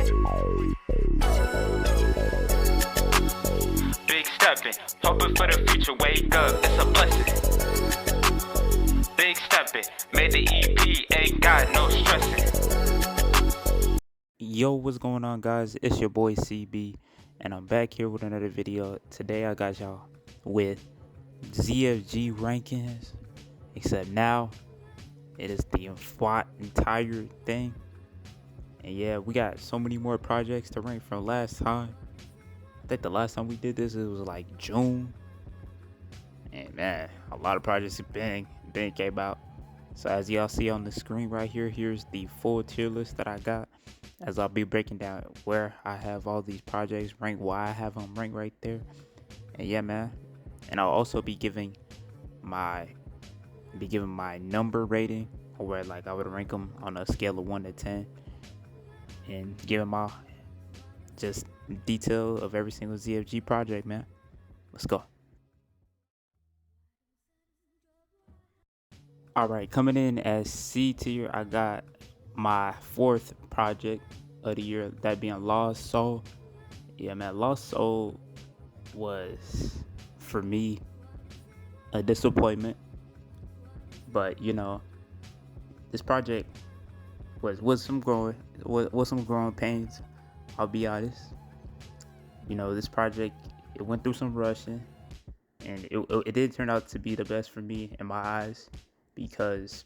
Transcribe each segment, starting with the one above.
Big stepping, hoping for the future, wake up, it's a blessing. Big stepping, made the EP, ain't got no stressing. Yo, what's going on, guys? It's your boy CB, and I'm back here with another video. Today I got y'all with ZFG rankings, except now it is the entire thing. And yeah, we got so many more projects to rank from last time. I think the last time we did this, it was like June. And man, a lot of projects been came out. So as y'all see on the screen right here, here's the full tier list that I got. As I'll be breaking down where I have all these projects ranked, why I have them ranked right there. And yeah, man. And I'll also be giving my number rating, or where like I would rank them on a scale of 1 to 10, and giving my just detail of every single ZFG project, man. Let's go. Alright, coming in as C tier, I got my 4th project of the year, that being Lost Soul. Yeah, man, Lost Soul was, for me, a disappointment. But, you know, this project was some growing pains, I'll be honest. You know, this project, it went through some rushing, and it did turn out to be the best for me in my eyes, because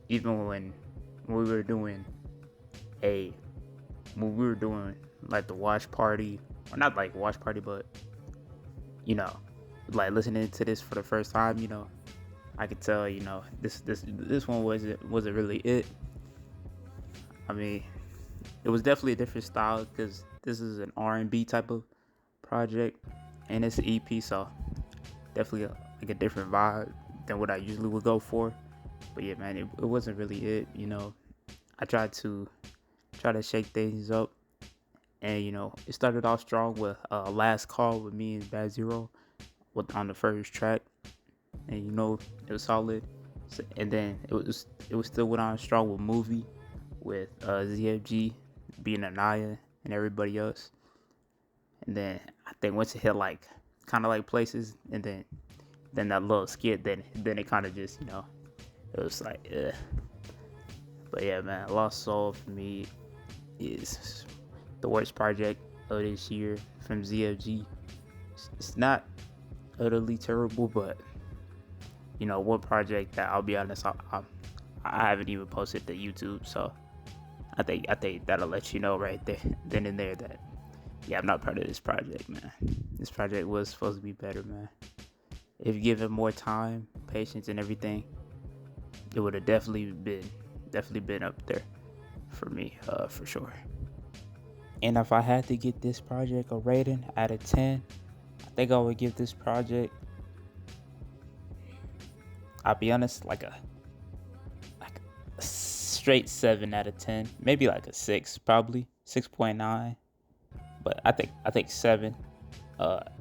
even when we were doing like the watch party, or not like watch party, but you know, like listening to this for the first time, you know, I could tell, you know, this one wasn't really it. I mean, it was definitely a different style, because this is an R&B type of project, and it's an EP, so definitely like a different vibe than what I usually would go for. But yeah, man, it wasn't really it. You know, I tried to shake things up, and you know, it started off strong with Last Call with me and Bad Zero on the first track, and you know, it was solid. So, and then it was still went on strong with Movie with ZFG, being Anaya and everybody else. And then I think once it hit like kind of like Places, and then that little skit, then it kind of just, you know, it was like, ugh. But yeah, man, Lost Soul for me is the worst project of this year from ZFG. It's not utterly terrible, but you know, one project that, I'll be honest, I haven't even posted to YouTube, so I think that'll let you know right there, then and there, that yeah, I'm not part of this project, man. This project was supposed to be better, man. If given more time, patience, and everything, it would have definitely been up there for me, for sure. And if I had to get this project a rating out of 10, I think I would give this project, I'll be honest, like a straight 7 out of 10, maybe like a 6, probably 6.9, but I think 7,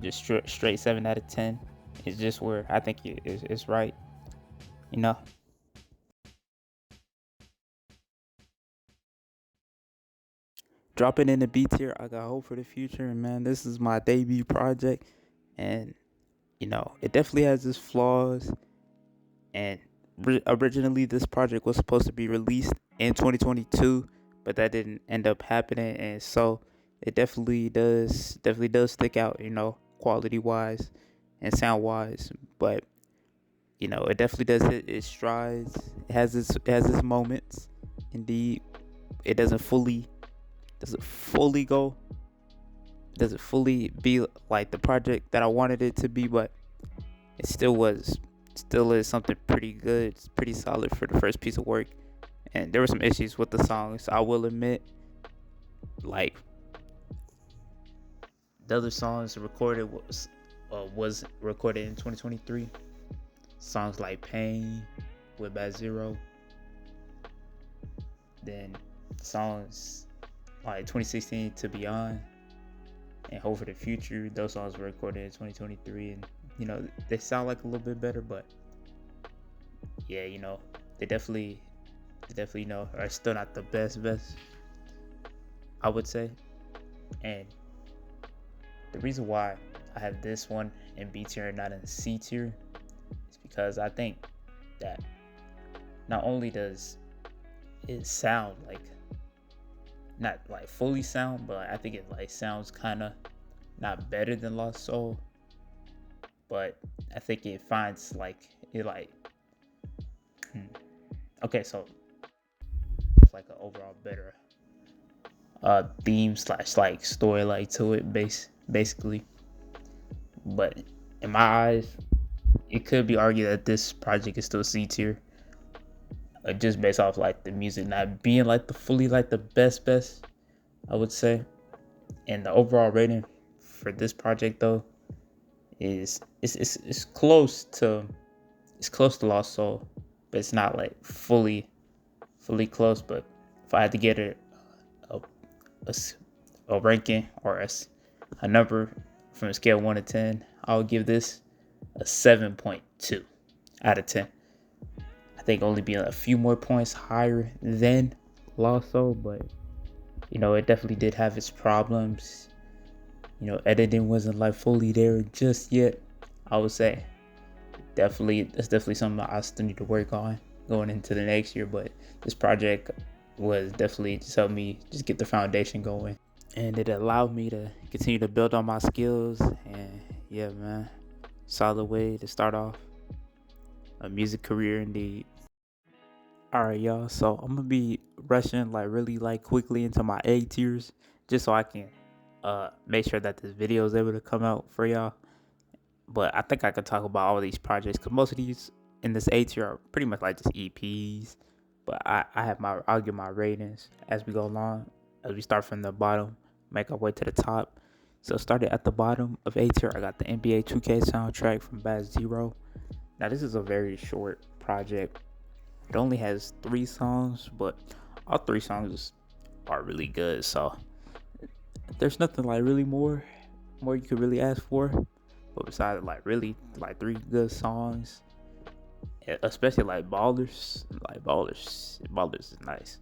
just straight 7 out of 10 is just where I think it's right, you know. Dropping in the B tier, I got hope for the future, and man, this is my debut project, and you know, it definitely has its flaws. And originally, this project was supposed to be released in 2022, but that didn't end up happening, and so it definitely does stick out, you know, quality wise and sound wise. But you know, it definitely does hit its strides. It has its moments. Indeed, it doesn't fully be like the project that I wanted it to be, but it still is something pretty good. It's pretty solid for the first piece of work. And there were some issues with the songs, I will admit. Like, the other songs recorded was recorded in 2023. Songs like Pain with Bad Zero. Then songs like 2016 to Beyond and Hope for the Future, those songs were recorded in 2023, and you know, they sound like a little bit better, but yeah, you know, they definitely, you know, are still not the best. I would say. And the reason why I have this one in B tier and not in C tier is because I think that not only does it sound like, not like fully sound, but I think it like sounds kind of not better than Lost Soul, but I think it finds like it like okay, so it's like an overall better theme slash like story like to it basically. But in my eyes, it could be argued that this project is still C tier, just based off like the music not being like the fully like the best I would say. And the overall rating for this project though is it's close to Lost Soul, but it's not like fully close. But if I had to get it a, a, a ranking or a number from a scale 1 to 10, I would give this a 7.2 out of 10. I think only being a few more points higher than Lost Soul, but you know, it definitely did have its problems. You know, editing wasn't like fully there just yet, I would say. That's definitely something I still need to work on going into the next year, but this project was definitely just helped me just get the foundation going, and it allowed me to continue to build on my skills. And yeah, man, solid way to start off a music career indeed. All right, y'all, so I'm gonna be rushing like really like quickly into my A tiers just so I can make sure that this video is able to come out for y'all. But I think I could talk about all these projects because most of these in this A tier are pretty much like just EPs. But I'll give my ratings as we go along, as we start from the bottom, make our way to the top. So started at the bottom of A tier, I got the NBA 2K soundtrack from Bad Zero. Now this is a very short project. It only has 3 songs, but all 3 songs are really good. So there's nothing like really more you could really ask for. But besides like really like 3 good songs, especially like Ballers is nice.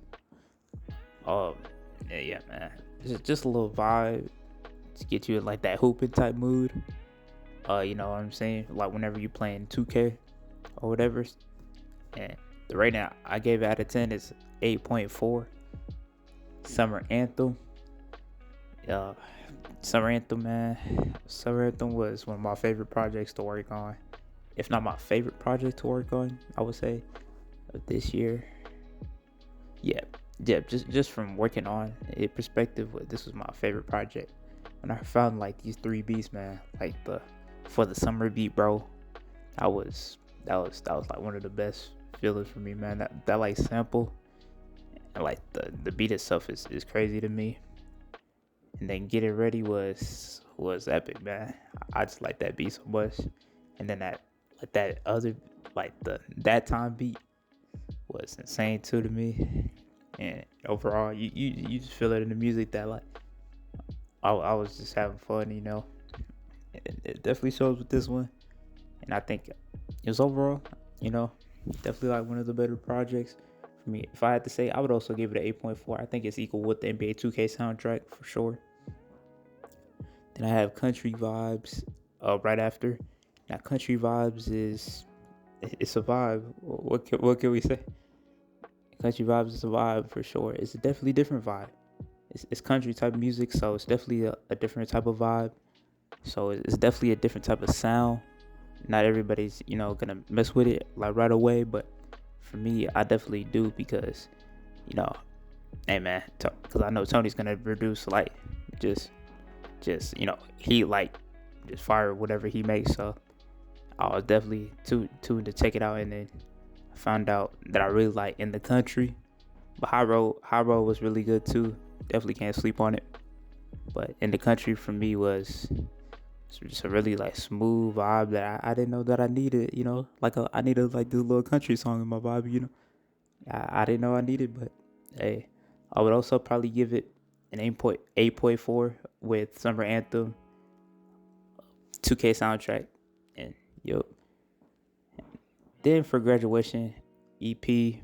Yeah, man, just a little vibe to get you in like that hooping type mood. You know what I'm saying? Like whenever you playing 2K or whatever. And the rating I gave it out of 10 is 8.4. Summer Anthem. Summer Anthem, man. Summer Anthem was one of my favorite projects to work on. If not my favorite project to work on, I would say, of this year. Yeah, just from working on it perspective, this was my favorite project. When I found like these 3 beats, man, like for the summer beat, bro, that was like one of the best feelings for me, man. That like sample and like the beat itself is crazy to me. And then Get It Ready was epic, man. I just like that beat so much. And then that other like that time beat was insane too to me. And overall, you just feel it in the music that like I was just having fun, you know. It definitely shows with this one. And I think it was overall, you know, definitely like one of the better projects for me. If I had to say, I would also give it an 8.4. I think it's equal with the NBA 2K soundtrack for sure. Then I have Country Vibes right after. Now Country Vibes it's a vibe. What can we say? Country Vibes is a vibe for sure. It's a definitely different vibe. It's country type music, so it's definitely a different type of vibe. So it's definitely a different type of sound. Not everybody's, you know, gonna mess with it like right away, but for me, I definitely do because, you know, hey man, because I know Tony's gonna produce like just you know, he like just fire whatever he makes. So I was definitely tuned to check it out, and then I found out that I really like In the Country. But High Road was really good too. Definitely can't sleep on it. But In the Country for me was just a really like smooth vibe that I didn't know that I needed. You know, like I needed like this little country song in my vibe. You know, I didn't know I needed, but hey, I would also probably give it an 8.4 with Summer Anthem, 2K soundtrack, and yup. Then for Graduation EP,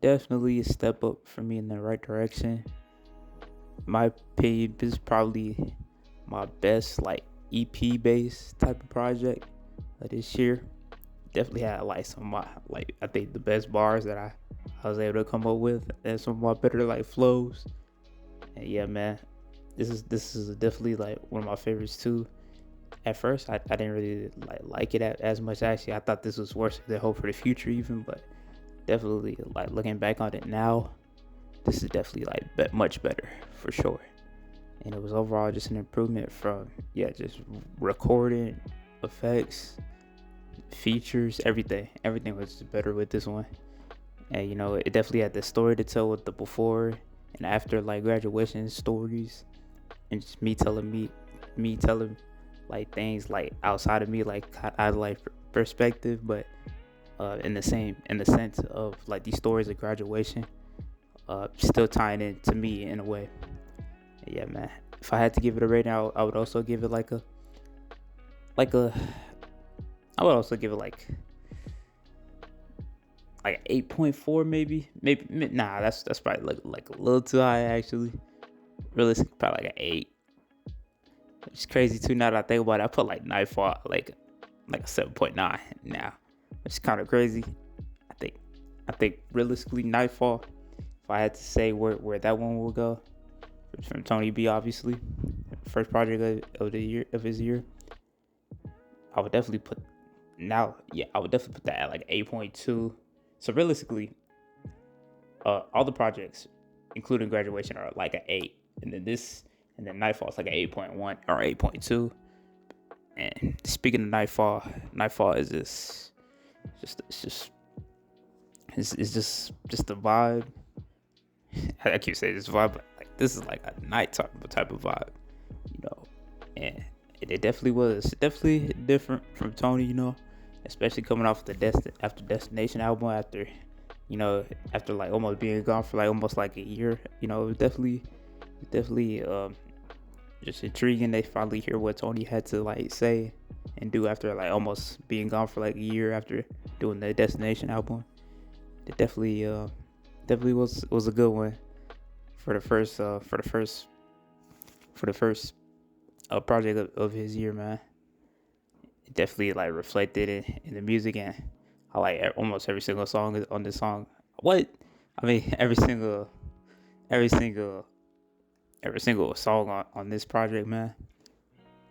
definitely a step up for me in the right direction. my opinion, this is probably my best like EP based type of project of this year. Definitely had like some of my like I think the best bars that I was able to come up with, and some of my better like flows. And yeah, man, this is definitely like one of my favorites too. At first, I didn't really like it as much. Actually, I thought this was worse than Hope for the Future even, but definitely like looking back on it now, this is definitely like much better for sure. And it was overall just an improvement from just recording, effects, features, everything was better with this one. And it definitely had the story to tell with the before and after like graduation stories, and just me telling like things like outside of me, like out of like perspective, but in the sense of like these stories of graduation, still tying in to me in a way. Yeah, man, if I had to give it a rating, I would also give it like a I would also give it like 8.4, maybe. Nah, that's probably like a little too high actually. Realistically, probably like an 8. It's crazy too now that I think about it. I put like Nightfall like a 7.9 now. It's kind of crazy. I think realistically Nightfall, if I had to say where that one will go, from Tony B, obviously, first project of his year, I would definitely put that at like 8.2. So realistically, all the projects, including graduation, are like an 8, and then Nightfall is like an 8.1 or 8.2. And speaking of Nightfall is just the vibe. I keep saying this vibe, but like this is like a night type of vibe, you know. And it definitely was definitely different from Tony, especially coming off the after Destination album, after like almost being gone for like almost like a year. It was definitely just intriguing. They finally hear what Tony had to like say and do after like almost being gone for like a year after doing the Destination album. It definitely was a good one for the first project of his year, man. It definitely like reflected in the music, and I like almost every single song on this song. What I mean, every single song on this project, man.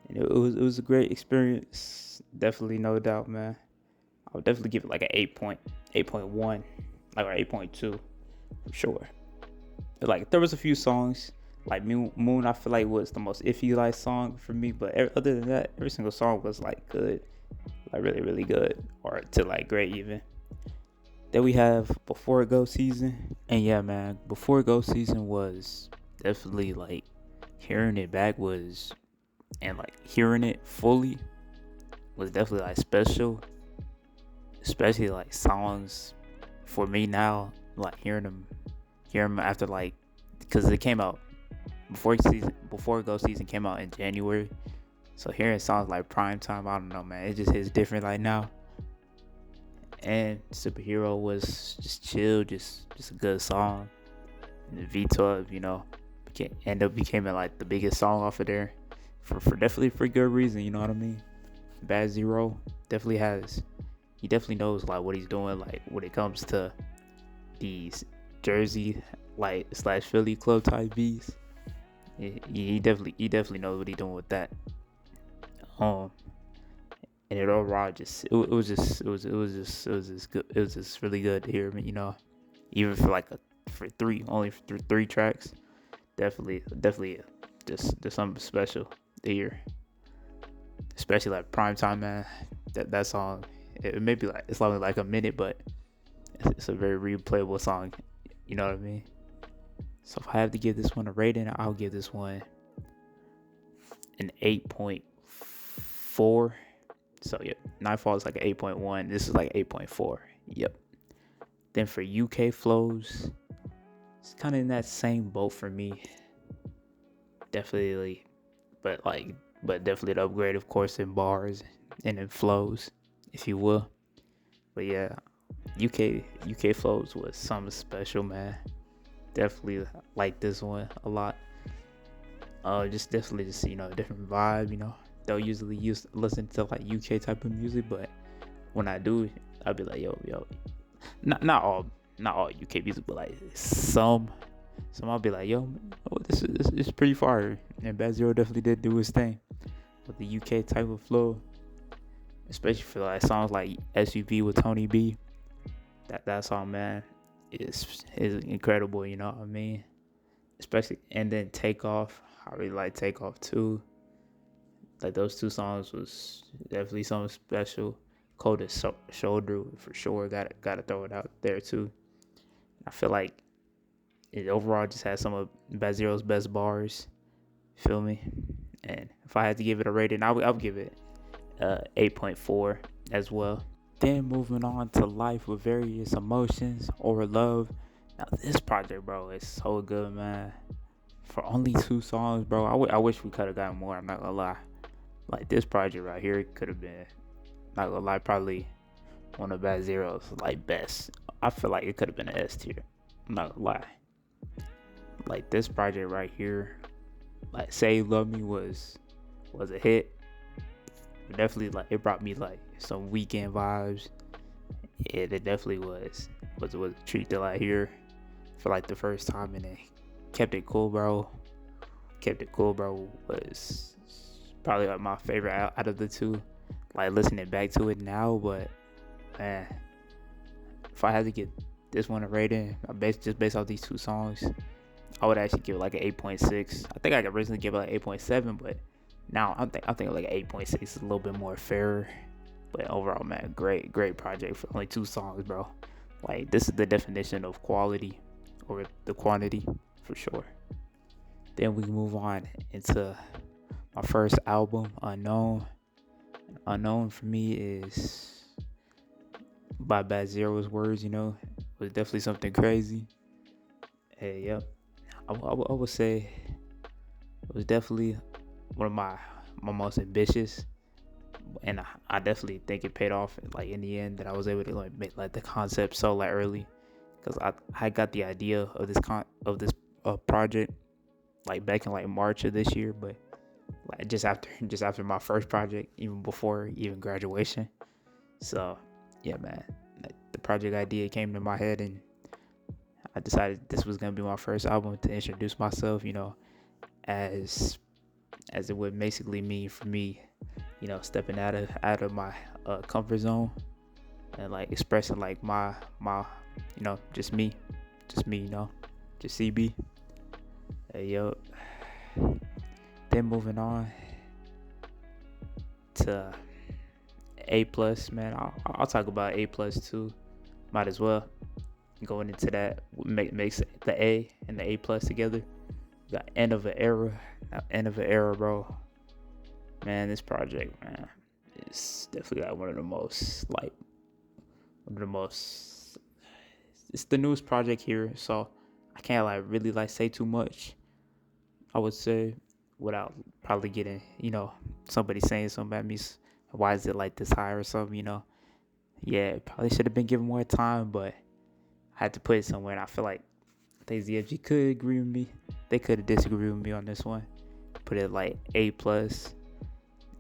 And it was a great experience, definitely, no doubt, man. I would definitely give it like an 8.1, like or 8.2 for sure. Like there was a few songs like Moon, I feel like was the most iffy like song for me, but other than that, every single song was like good, like really really good, or to like great even. Then we have Before It Goes Season, and yeah, man, Before It Goes Season was definitely like hearing it back was, and like hearing it fully was definitely like special, especially like songs for me now, like hearing them after like, because it came out Before It Goes Season came out in January, so hearing songs like Prime Time, I don't know, man, it just hits different like now. And Superhero was just chill, just a good song. And the V12, became like the biggest song off of there, for definitely for good reason. You know what I mean? Bad Zero definitely has. He definitely knows like what he's doing, like when it comes to these Jersey like / Philly club type beats. He definitely knows what he's doing with that. And it overall it was just good. It was just really good to hear, even for like for three tracks. Definitely just something special to hear. Especially like Prime Time, man. That song, it may be like it's only like a minute, but it's a very replayable song. You know what I mean? So if I have to give this one a rating, I'll give this one an 8.4. So yeah, Nightfall is like an 8.1. This is like 8.4. Yep. Then for UK flows, it's kind of in that same boat for me. Definitely, but definitely an upgrade, of course, in bars and in flows, if you will. But yeah, UK flows was something special, man. Definitely like this one a lot. Just definitely just a different vibe. Don't usually listen to like UK type of music, but when I do, I'll be like, yo, not all UK music, but like some I'll be like, yo, this is pretty fire. And Bad Zero definitely did do his thing with the UK type of flow, especially for like songs like SUV with Tony B. That song, man, is incredible. You know what I mean? Especially, and then Takeoff. I really like Takeoff too. Like those two songs was definitely something special. Coldest Shoulder for sure. Gotta throw it out there too. I feel like it overall just has some of Bad Zero's best bars. Feel me? And if I had to give it a rating, I'll give it 8.4 as well. Then moving on to Life with Various Emotions or Love. Now this project, bro, is so good, man. For only 2 songs, bro, I wish we could have gotten more. I'm not gonna lie. Like this project right here could have been, not gonna lie, probably one of Bad Zero's like best. I feel like it could have been an S tier. I'm not gonna lie. Like this project right here, like Say You Love Me was a hit. Definitely, like it brought me like some weekend vibes. It definitely was a treat to like hear for like the first time, and it kept it cool, bro. Was probably like my favorite out of the two. Like listening back to it now, but man, if I had to give this one a rating, just based off these 2 songs, I would actually give it like an 8.6. I think I could originally give it like 8.7, but now I think like 8.6 is a little bit more fairer. But overall, man, great project for only 2 songs, bro. Like this is the definition of quality or the quantity for sure. Then we move on into my first album, Unknown. Unknown for me is by Bad Zero's words, was definitely something crazy. Hey, yep. I would say it was definitely one of my most ambitious, and I definitely think it paid off. Like in the end, that I was able to like make like the concept so like early, because I got the idea of this project like back in like March of this year, but like just after my first project, even before even graduation. So yeah, man, like, the project idea came to my head, and I decided this was gonna be my first album to introduce myself, as it would basically mean for me, stepping out of my comfort zone and like expressing like my just me, just CB. Hey yo. Then moving on to A plus, man. I'll talk about A plus too. Might as well. Going into that makes the A and the A plus together. Got end of an era, bro. Man, this project, man, is definitely like one of the most. It's the newest project here, so I can't like really like say too much. I would say without probably getting somebody saying something about me. Why is it like this high or something? Yeah, probably should have been given more time, but I had to put it somewhere, and I feel like think ZFG could agree with me. They could have disagreed with me on this one. Put it like A plus,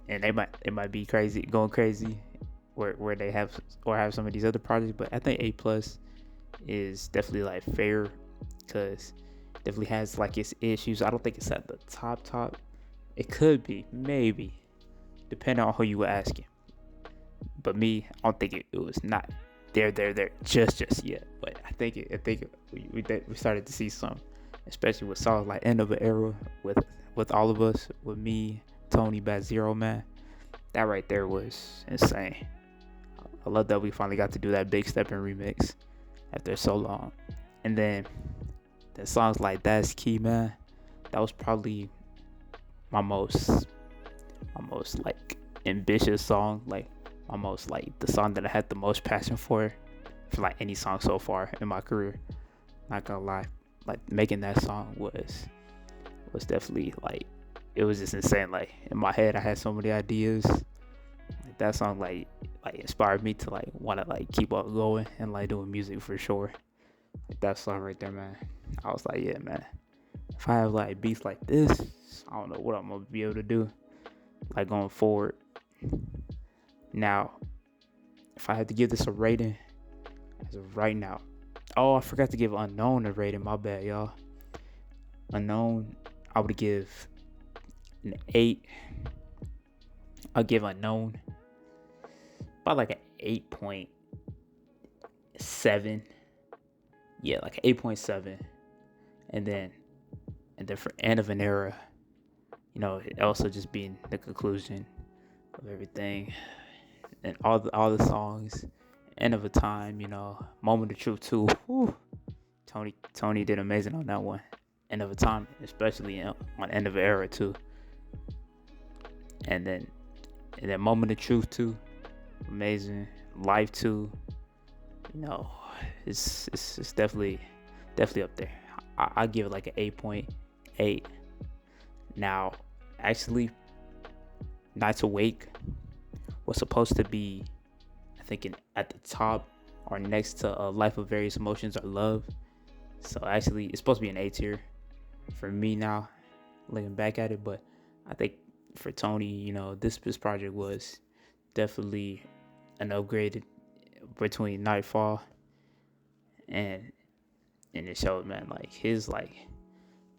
and it might be going crazy, where they have some of these other projects. But I think A plus is definitely like fair, because definitely has like its issues. I don't think it's at the top. It could be, maybe, depending on who you were asking. But me, I don't think it was not there just yet. But I think we started to see some, especially with songs like End of an Era with all of us, with me, Tony, Bad Zero, man. That right there was insane. I love that we finally got to do that Big Steppin' remix after so long. And then the songs like That's Key, man. That was probably my most like ambitious song, like my most like the song that I had the most passion for like any song so far in my career. Not gonna lie, like making that song was definitely like, it was just insane. Like in my head, I had so many ideas. Like that song like inspired me to like want to like keep on going and like doing music for sure. Like that song right there, man. I was like, yeah, man, if I have like beats like this, I don't know what I'm gonna be able to do like going forward. Now, if I had to give this a rating as of right now, oh, I forgot to give Unknown a rating. My bad, y'all. Unknown, I would give an 8. I'll give Unknown about like an 8.7. Yeah, like an 8.7. And then for End of an Era, you know, it also just being the conclusion of everything and all the songs. End of a Time, you know, Moment of Truth too. Whew. Tony did amazing on that one. End of a Time, especially on End of an Era too. And then Moment of Truth too, amazing. Life too, you know, it's definitely up there. I give it like an 8.8. Now, actually, Nights Awake was supposed to be, I think, at the top or next to Life of Various Emotions or Love. So actually, it's supposed to be an A tier for me now, looking back at it. But I think for Tony, you know, this project was definitely an upgrade between Nightfall and it showed, man, like his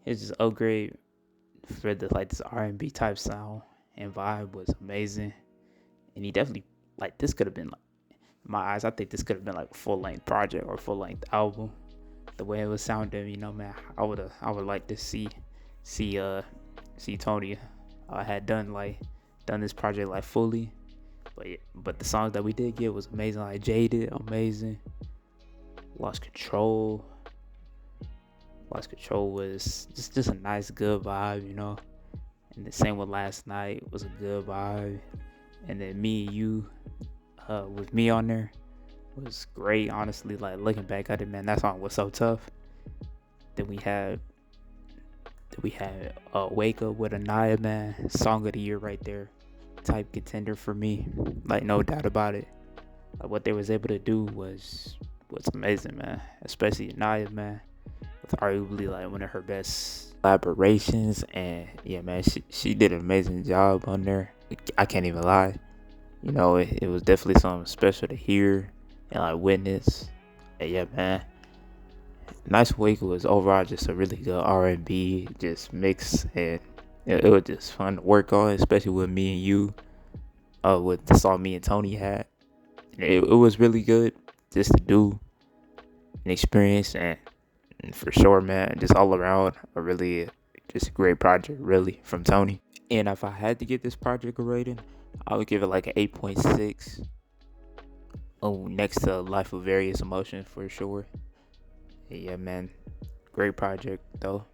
just upgrade for the like this R&B type sound and vibe was amazing. And he definitely, like, this could have been, like, in my eyes, I think this could have been like a full-length project or full-length album. The way it was sounding, you know, man, I would like to see Tony had done this project like fully. But the songs that we did get was amazing. Like Jaded, amazing. Lost Control was just a nice, good vibe, you know. And the same with Last Night was a good vibe. And then Me and You, with Me on there, was great. Honestly, like looking back at it, man, that song was so tough. Then we had Wake Up with Anaya, man, song of the year right there, type contender for me, like no doubt about it. Like what they was able to do was amazing, man. Especially Anaya, man, with arguably like one of her best collaborations, and yeah, man, she did an amazing job on there. I can't even lie, you know, it was definitely something special to hear and like witness. And yeah, man, Nice Wake was overall just a really good R&B just mix, and it was just fun to work on, especially with Me and You, with the song me and Tony had. It was really good just to do an experience, and for sure, man, just all around a really just a great project, really, from Tony. And if I had to give this project a rating, I would give it like an 8.6. Oh, next to Life of Various Emotions for sure. Yeah, man, great project though.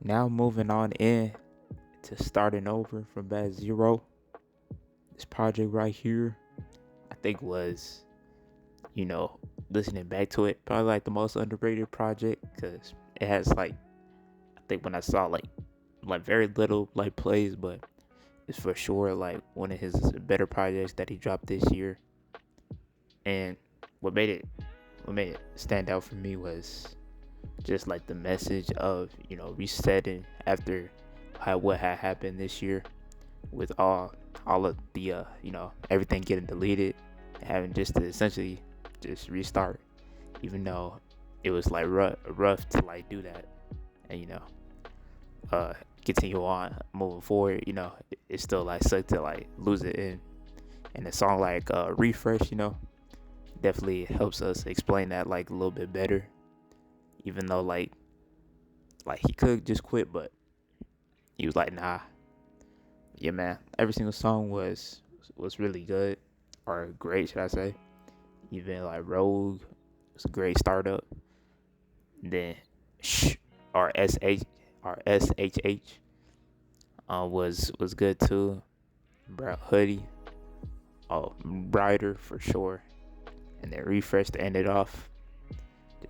Now moving on in to Starting Over from Bad Zero. This project right here, I think was, you know, listening back to it, probably like the most underrated project, because it has like, I think when I saw like very little like plays, but it's for sure like one of his better projects that he dropped this year. And what made it stand out for me was just like the message of, you know, resetting after what had happened this year with all of the you know, everything getting deleted, having just to essentially just restart, even though it was like rough to like do that, and you know, continue on moving forward. You know, it still like sucked to like lose it. And a song like Refresh, you know, definitely helps us explain that like a little bit better, even though like he could just quit, but he was like, nah. Yeah, man, every single song was really good, or great, should I say. Even like Rogue was a great startup. Then SHH was good too. Bro, Hoodie, Brighter for sure. And then Refresh to end it off.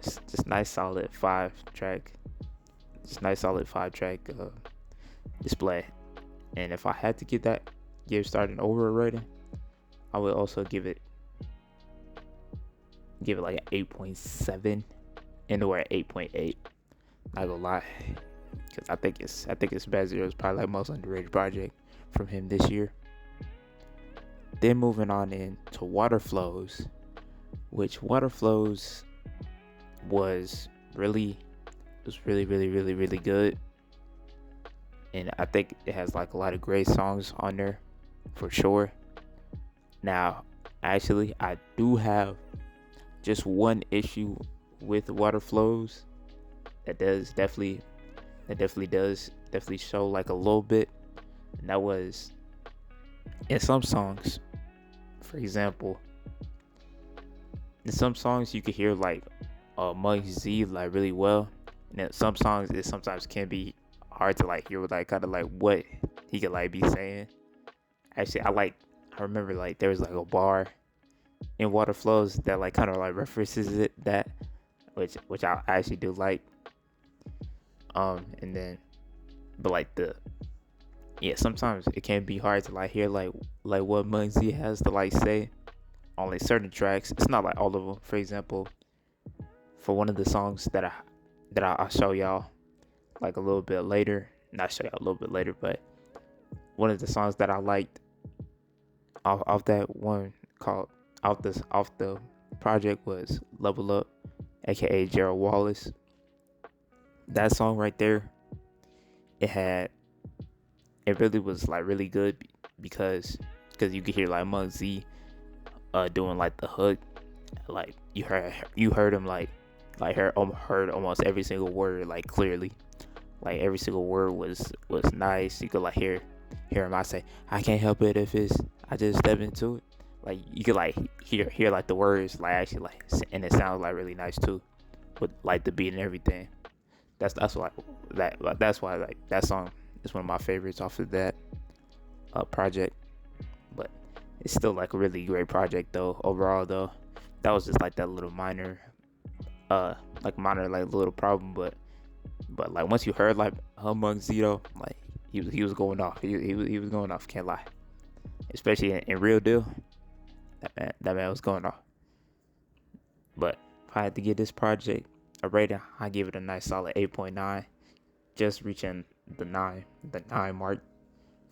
Just nice solid 5-track. Just nice solid 5-track display. And if I had to give Starting Over a rating, I would also give it like an 8.7 and or an 8.8. Not gonna lie, because I think it's Bad Zero's probably like most underrated project from him this year. Then moving on into Water Flows, which Water Flows was really really good, and I think it has like a lot of great songs on there for sure. Now, actually, I do have just one issue with Water Flows that definitely show like a little bit, and that was in some songs. For example, in some songs you could hear like Mug Z like really well, and then some songs it sometimes can be hard to like hear like kind of like what he could like be saying. Actually, I remember like there was like a bar in Water Flows that like kind of like references that, which I actually do like. And then, but like sometimes it can be hard to like hear like what Muggsy has to like say on like certain tracks. It's not like all of them. For example, for one of the songs I'll show y'all like a little bit later, not show y'all a little bit later, but one of the songs that I liked off that one called off the project was Level Up, aka Gerald Wallace. That song right there, it really was like really good because you could hear like Mug Z doing like the hook, like you heard him heard almost every single word like clearly, like every single word was nice. You could like hear him. I say I can't help it if it's I just step into it. Like you could like hear like the words like actually like, and it sounds like really nice too, with like the beat and everything. That's why like that song is one of my favorites off of that project. But it's still like a really great project though. Overall though, that was just like that little minor like little problem. But like once you heard like Humbug Zito, like he was going off. He was going off. Can't lie. Especially in Real Deal, that man was going off. But if I had to give this project a rating, I give it a nice solid 8.9, just reaching the 9 mark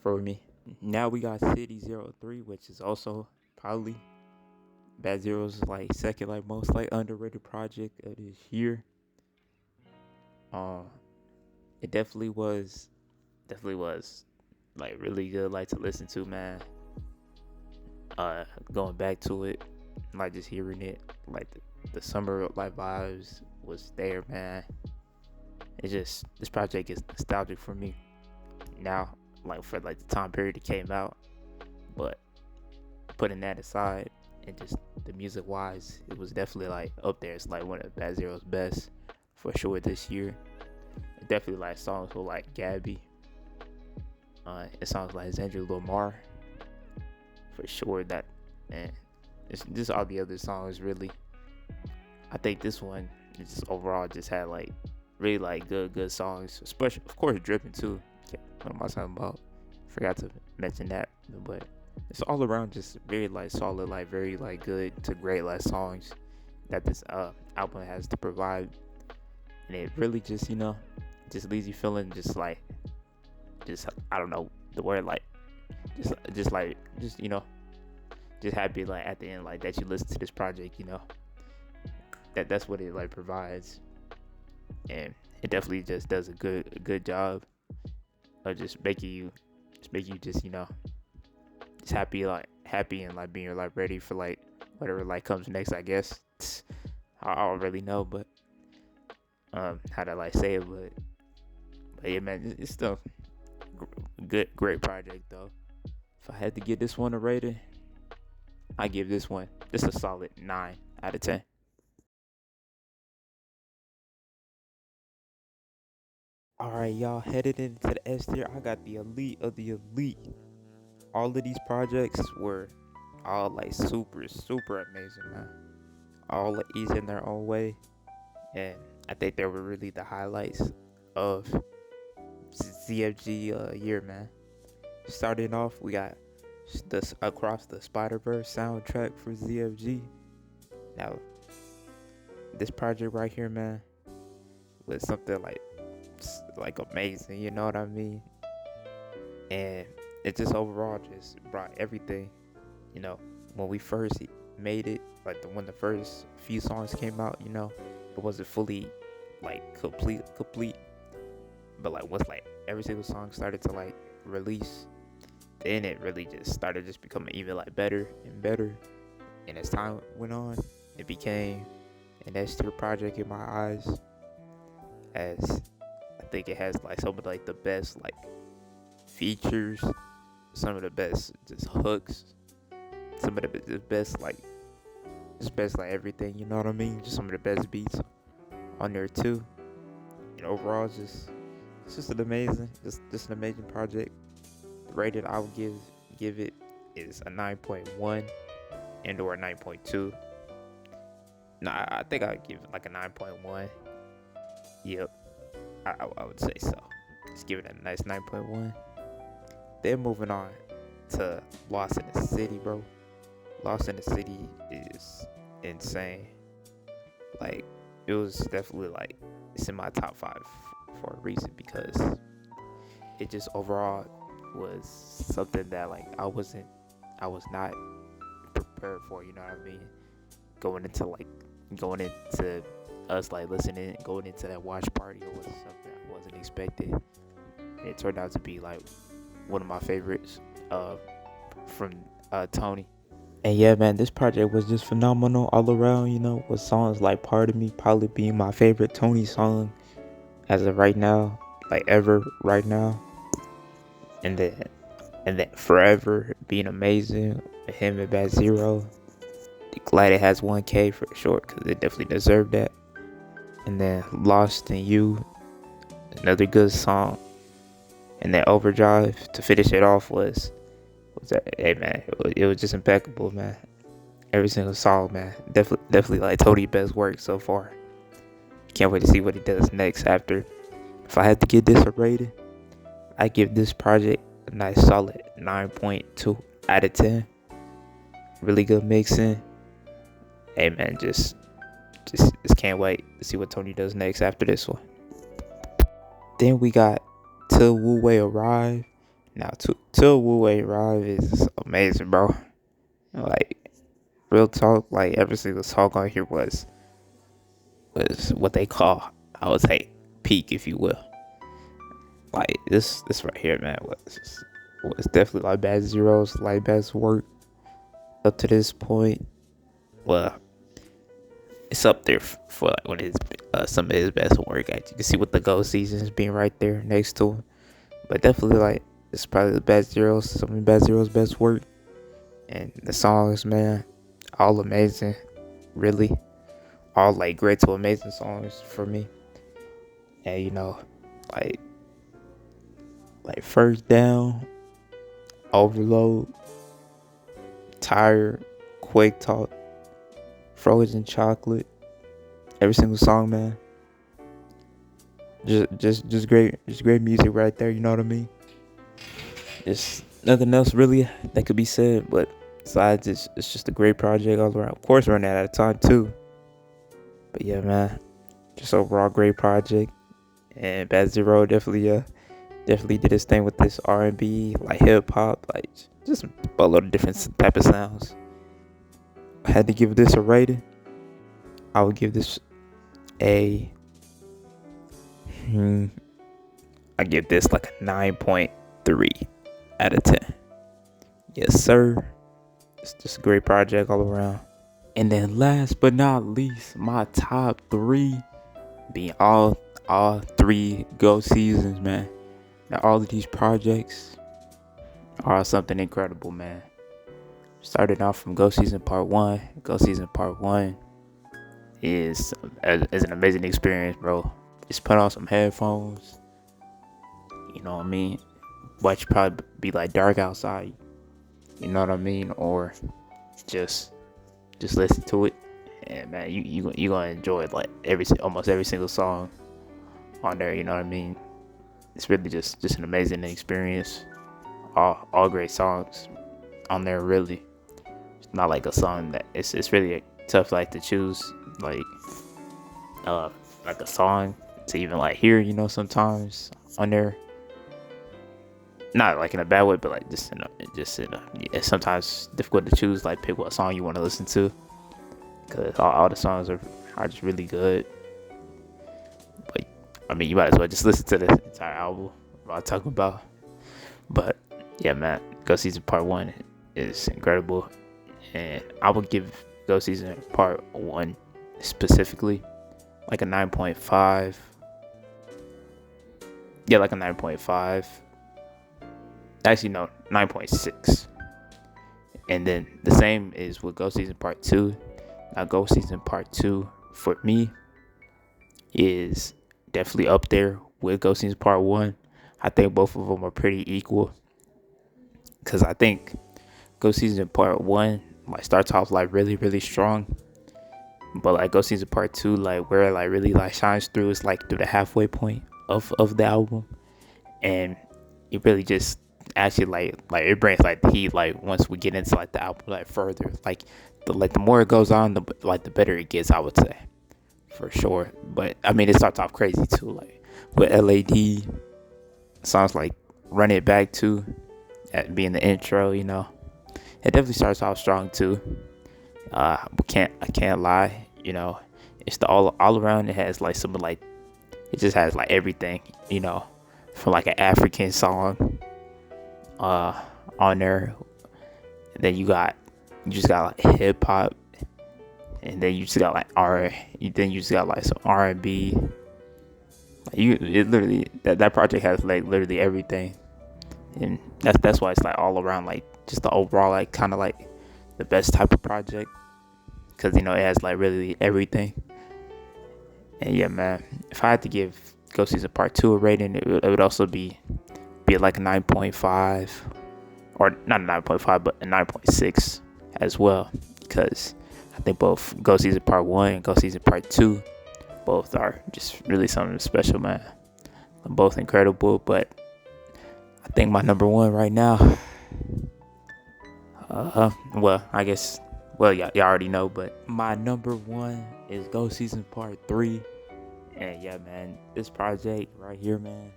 for me. Now we got City 03, which is also probably Bad Zero's like second like most like underrated project of this year. It definitely was like really good like to listen to, man. Going back to it, like just hearing it, like the summer like vibes was there, man. It's just this project is nostalgic for me now, like for like the time period it came out. But putting that aside and just the music wise, it was definitely like up there. It's like one of Bad Zero's best for sure this year. It definitely like songs with like Gabby. It sounds like Zandra Lamar for sure. That, and it's just all the other songs really. I think this one just overall just had like really like good songs, especially of course Dripping too. What am I talking about? Forgot to mention that, but it's all around just very like solid, like very like good to great like songs that this album has to provide, and it really just just leaves you feeling just I don't know the word, like just happy like at the end, like that you listen to this project, that's what it like provides. And it definitely just does a good job of just making you just happy and like being like ready for like whatever like comes next, I guess. I don't really know, but how to like say it, but yeah, man, it's still great project though. If I had to give this one a rating, I give this one just a solid 9 out of 10. Alright, y'all, headed into the S tier. I got the elite of the elite. All of these projects were all like super amazing, man. All each in their own way, and I think they were really the highlights of ZFG year, man. Starting off, we got this Across the Spider-Verse soundtrack for ZFG. Now, this project right here, man, was something like like amazing, you know what I mean? And it just overall just brought everything, you know. When we first made it, like when the first few songs came out, you know, it wasn't fully like complete. But like once like every single song started to like release, then it really just started just becoming even like better and better. And as time went on, it became an S tier project in my eyes. As I think it has like some of like the best like features, some of the best just hooks, some of the best like just best like everything. You know what I mean? Just some of the best beats on there too. And overall, it's just an amazing, just an amazing project. The rating I would give it is a 9.1 and or a 9.2. Nah, I think I'd give it like a 9.1. Yep, I would say so. Just give it a nice 9.1. Then moving on to Lost in the City, bro. Lost in the City is insane. Like, it was definitely like, it's in my top 5 for a reason, because it just overall was something that like I was not prepared for, you know what I mean? Going into us like listening, going into that watch party, it was something I wasn't expecting. And it turned out to be like one of my favorites from Tony. And yeah, man, this project was just phenomenal all around, you know, with songs like Part of Me probably being my favorite Tony song as of right now, like ever right now. And then Forever being amazing with him and Bad Zero. Glad it has 1K for short, because it definitely deserved that. And then Lost in You, another good song. And then Overdrive to finish it off was that, hey man, it was just impeccable, man. Every single song, man, definitely like Tony's best work so far. Can't wait to see what he does next after. If I had to give this a rating, I give this project a nice solid 9.2 out of 10. Really good mixing. Hey man, just can't wait to see what Tony does next after this one. Then we got Till Wu Wei Arrive. Now, Till Wu Wei Arrive is amazing, bro. Like, real talk, like every single song on here was what they call, I would say, peak, if you will. Like this right here, man, was definitely like Bad Zero's like best work up to this point. Well, it's up there for like one of his some of his best work. You can see with the Go Seasons being right there next to him, but definitely like it's probably some of Bad Zero's best work. And the songs, man, all amazing, really, all like great to amazing songs for me. And you know, like First Down, Overload, Tired, Quake Talk, Frozen Chocolate, every single song, man. Just great music right there, you know what I mean? There's nothing else really that could be said, but besides it's just a great project all around. Of course, running out of time too. But yeah, man, just overall great project. And Bad Zero definitely did his thing with this R&B, like hip hop, like just a lot of different type of sounds. I had to give this a rating. I would give this I give this like a 9.3 out of 10. Yes, sir. It's just a great project all around. And then last but not least, my top 3 being all 3 Go Seasons, man. Now all of these projects are something incredible, man. Starting off from Go Season Part 1. Go Season Part 1 is an amazing experience, bro. Just put on some headphones. You know what I mean? Watch probably be like dark outside. You know what I mean? Or just listen to it. And man, you gonna enjoy it, like almost every single song on there. You know what I mean? It's really just an amazing experience. All great songs on there, really. It's not like a song that it's really tough like to choose like a song to even like hear, sometimes on there. Not like in a bad way, but like it's sometimes difficult to choose, like pick what song you want to listen to, because all the songs are just really good. But I mean, you might as well just listen to the entire album I'm talking about. But yeah, man, Go Season Part 1 is incredible, and I would give Go Season Part 1 specifically like a 9.5. Yeah, like a 9.5. Actually, no, 9.6. And then the same is with Go Season Part 2. Now, Go Season Part 2 for me is definitely up there with Go Season Part 1. I think both of them are pretty equal. Because I think Go Season Part 1 like starts off like really, really strong. But like Go Season Part 2, like where it like really like shines through is like through the halfway point of the album. And it really just actually like it brings like the heat like once we get into like the album like further. Like the more it goes on, the better it gets, I would say. For sure. But I mean, it starts off crazy too, like with LAD songs like Run It Back too, at being the intro, It definitely starts off strong too. I can't lie, it's the all around. It has like some like, it just has like everything, from like an African song on there. And then you just got like hip hop, and then you just got like then you just got like some R&B. Like it literally, that project has like literally everything, and that's why it's like all around like just the overall like kind of like the best type of project, because it has like really everything. And yeah, man, if I had to give Go Season Part 2 a rating, it would also be like a 9.5, or not a 9.5, but a 9.6 as well, because I think both Go Season Part 1 and Go Season Part 2 both are just really something special, man. They're both incredible, but I think my number one right now, I guess, y'all already know, but my number one is Go Season Part 3. And yeah, man, this project right here, man,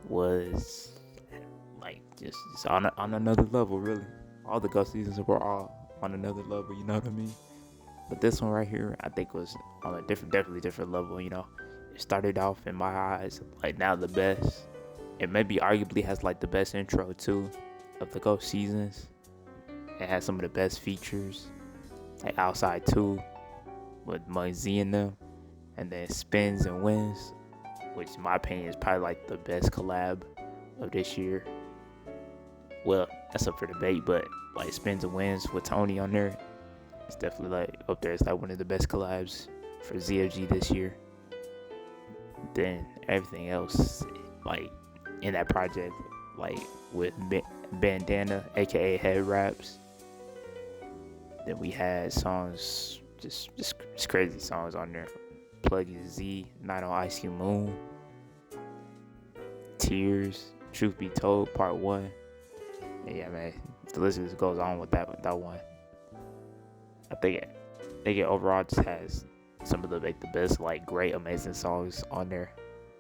was like just on another level, really. All the Go Seasons were all on another level, you know what I mean? But this one right here, I think was on a definitely different level, It started off in my eyes like now the best. It maybe arguably has like the best intro too of the Go Seasons. It has some of the best features, like Outside 2 with Muggsy in them, and then Spins and Wins, which in my opinion is probably like the best collab of this year. Well, that's up for debate, but like Spins and Wins with Tony on there, it's definitely like up there. It's like one of the best collabs for ZFG this year. Then everything else, like in that project, like with Bandana, aka Head Raps. Then we had songs, just crazy songs on there. Plugin Z, Night on Ice Cube Moon, Tears, Truth Be Told, Part 1. And yeah, man, the list just goes on with that one. I think it overall just has some of the best, like great, amazing songs on there.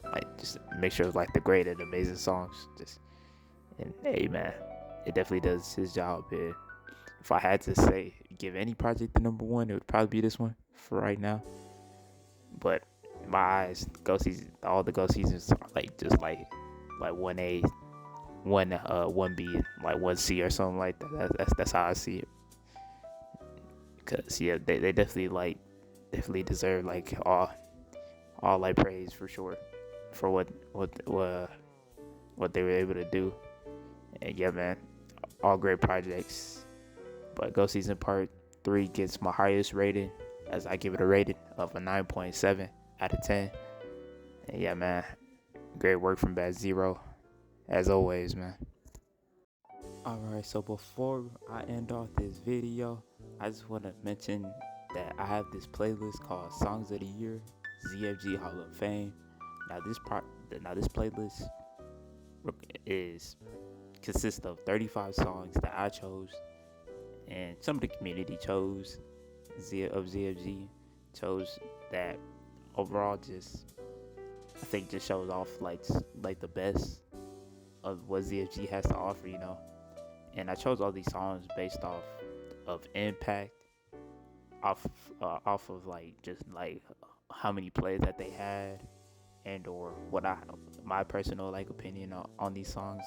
Like just a mixture of like the great and amazing songs. And hey, man, it definitely does his job here. If I had to give any project the number one, it would probably be this one for right now. But in my eyes, all the Go Seasons are like just like 1A, 1B, like 1C or something like that. That's how I see it. Cause yeah, they definitely deserve like all like praise for sure for what they were able to do. And yeah, man, all great projects. But Go Season Part 3 gets my highest rating, as I give it a rating of a 9.7 out of 10. And yeah, man, great work from Bad Zero, as always, man. Alright, so before I end off this video, I just want to mention that I have this playlist called Songs of the Year, ZFG Hall of Fame. Now this playlist consists of 35 songs that I chose, and some of the community chose ZFG chose, that overall just I think just shows off like the best of what ZFG has to offer, you know. And I chose all these songs based off of impact, off of like just like how many plays that they had, and or what my personal like opinion on these songs.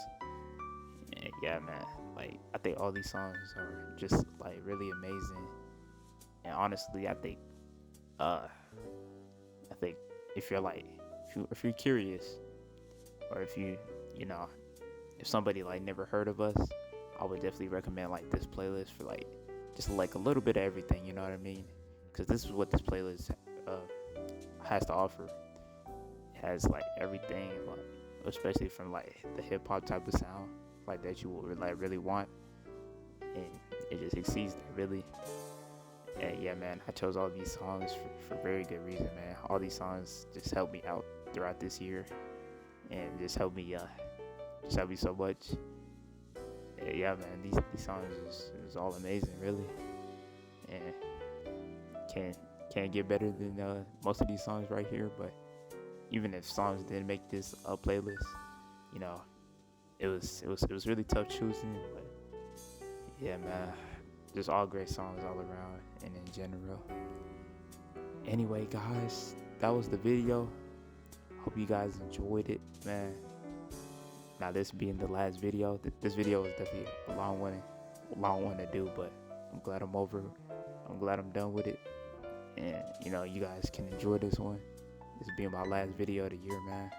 And yeah, man, like I think all these songs are just like really amazing. And honestly, I think if you're like if you're curious, or if you know, if somebody like never heard of us, I would definitely recommend like this playlist for like just like a little bit of everything, you know what I mean? Because this is what this playlist has to offer. It has like everything, like especially from like the hip hop type of sound like that you would like really want, and it just exceeds that really. And yeah, man, I chose all these songs for very good reason, man. All these songs just helped me out throughout this year, and just helped me so much. And yeah, man, these songs is all amazing, really, and can't get better than most of these songs right here. But even if songs didn't make this playlist, you know, it was really tough choosing. But yeah, man, just all great songs all around and in general. Anyway, guys, that was the video. Hope you guys enjoyed it, man. Now this being the last video, this video was definitely a long one to do, but I'm glad I'm over. I'm glad I'm done with it, and you know, you guys can enjoy this one. This being my last video of the year, man.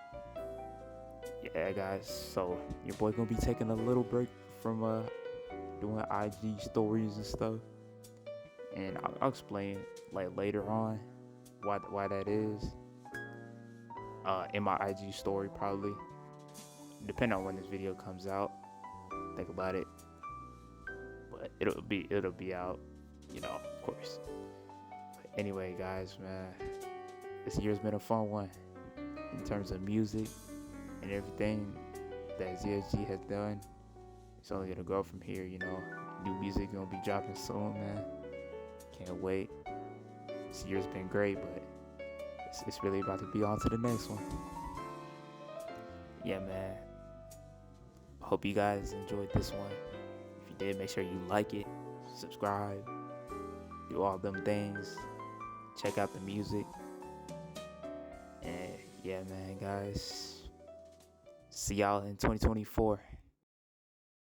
Yeah, guys. So your boy gonna be taking a little break from doing IG stories and stuff, and I'll explain like later on why that is. In my IG story probably, depending on when this video comes out. Think about it, but it'll be out, you know, of course. But anyway, guys, man, this year's been a fun one in terms of music and everything that ZFG has done. It's only gonna grow from here, you know. New music gonna be dropping soon, man. Can't wait. This year's been great, but it's really about to be on to the next one. Yeah, man. Hope you guys enjoyed this one. If you did, make sure you like it, subscribe, do all them things. Check out the music. And yeah, man, guys. See y'all in 2024.